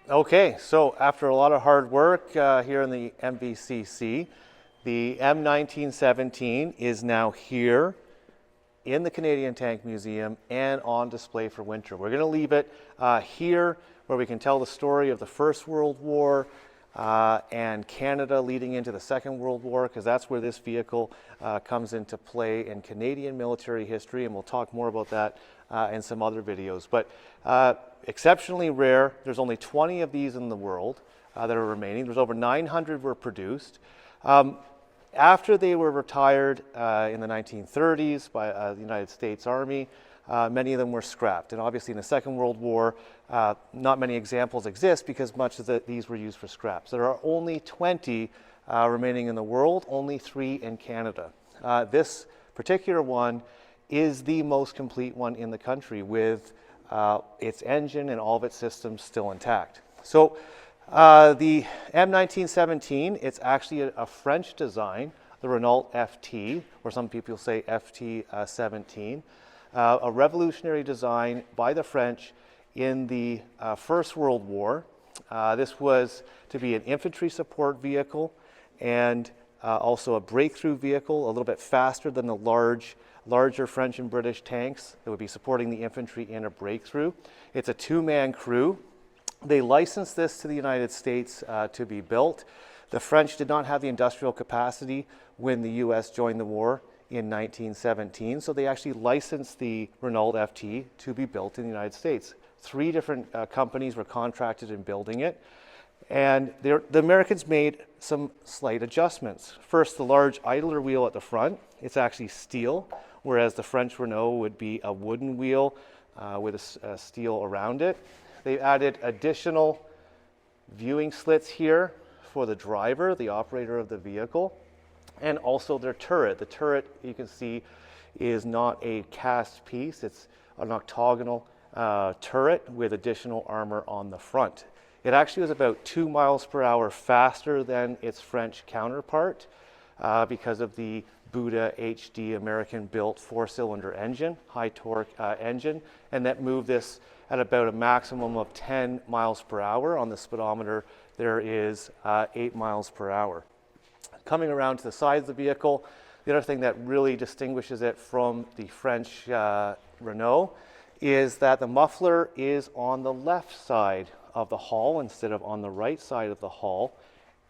Okay, so after a lot of hard work here in the MVCC, the M1917 is now here in the Canadian Tank Museum and on display for winter. We're going to leave it here where we can tell the story of the First World War and Canada leading into the Second World War, because that's where this vehicle comes into play in Canadian military history, and we'll talk more about that in some other videos. But exceptionally rare. There's only 20 of these in the world that are remaining. There's over 900 were produced. After they were retired in the 1930s by the United States Army, many of them were scrapped. And obviously in the Second World War, not many examples exist because much of these were used for scraps. There are only 20 remaining in the world, only 3 in Canada. This particular one is the most complete one in the country with its engine and all of its systems still intact. So the M1917, it's actually a French design, the Renault FT, or some people say FT-17, a revolutionary design by the French in the First World War. This was to be an infantry support vehicle and also a breakthrough vehicle, a little bit faster than the larger French and British tanks that would be supporting the infantry in a breakthrough. It's a 2-man crew. They licensed this to the United States to be built. The French did not have the industrial capacity when the US joined the war in 1917, so they actually licensed the Renault FT to be built in the United States. 3 different companies were contracted in building it, and the Americans made some slight adjustments. First, the large idler wheel at the front, it's actually steel, whereas the French Renault would be a wooden wheel with a steel around it. They added additional viewing slits here for the driver, the operator of the vehicle, and also their turret. The turret, you can see, is not a cast piece. It's an octagonal turret with additional armor on the front. It actually was about 2 miles per hour faster than its French counterpart because of the Buda HD American-built 4-cylinder engine, high torque engine, and that moved this at about a maximum of 10 miles per hour. On the speedometer, there is 8 miles per hour. Coming around to the side of the vehicle, the other thing that really distinguishes it from the French Renault is that the muffler is on the left side of the hull instead of on the right side of the hull.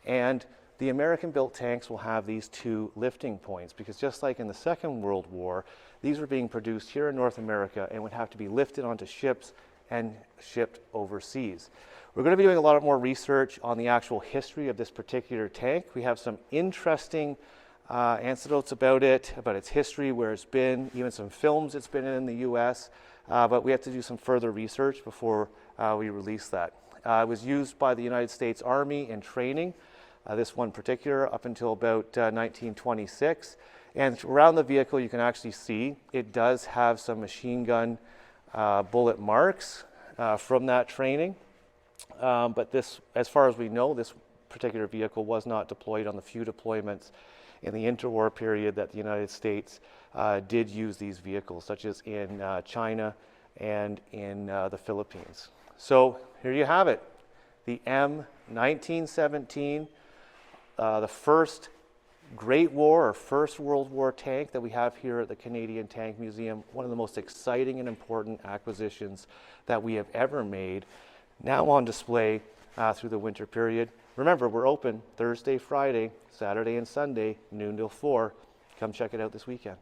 And the American-built tanks will have these 2 lifting points because just like in the Second World War, these were being produced here in North America and would have to be lifted onto ships and shipped overseas. We're going to be doing a lot more research on the actual history of this particular tank. We have some interesting anecdotes about it, about its history, where it's been, even some films it's been in the US, but we have to do some further research before we release that. It was used by the United States Army in training, this one particular, up until about 1926. And around the vehicle, you can actually see it does have some machine gun bullet marks from that training. But this, as far as we know, this particular vehicle was not deployed on the few deployments in the interwar period that the United States did use these vehicles, such as in China and in the Philippines. So here you have it, the M1917, the first Great War or First World War tank that we have here at the Canadian Tank Museum, one of the most exciting and important acquisitions that we have ever made, now on display through the winter period. Remember, we're open Thursday, Friday, Saturday, and Sunday, noon till 4. Come check it out this weekend.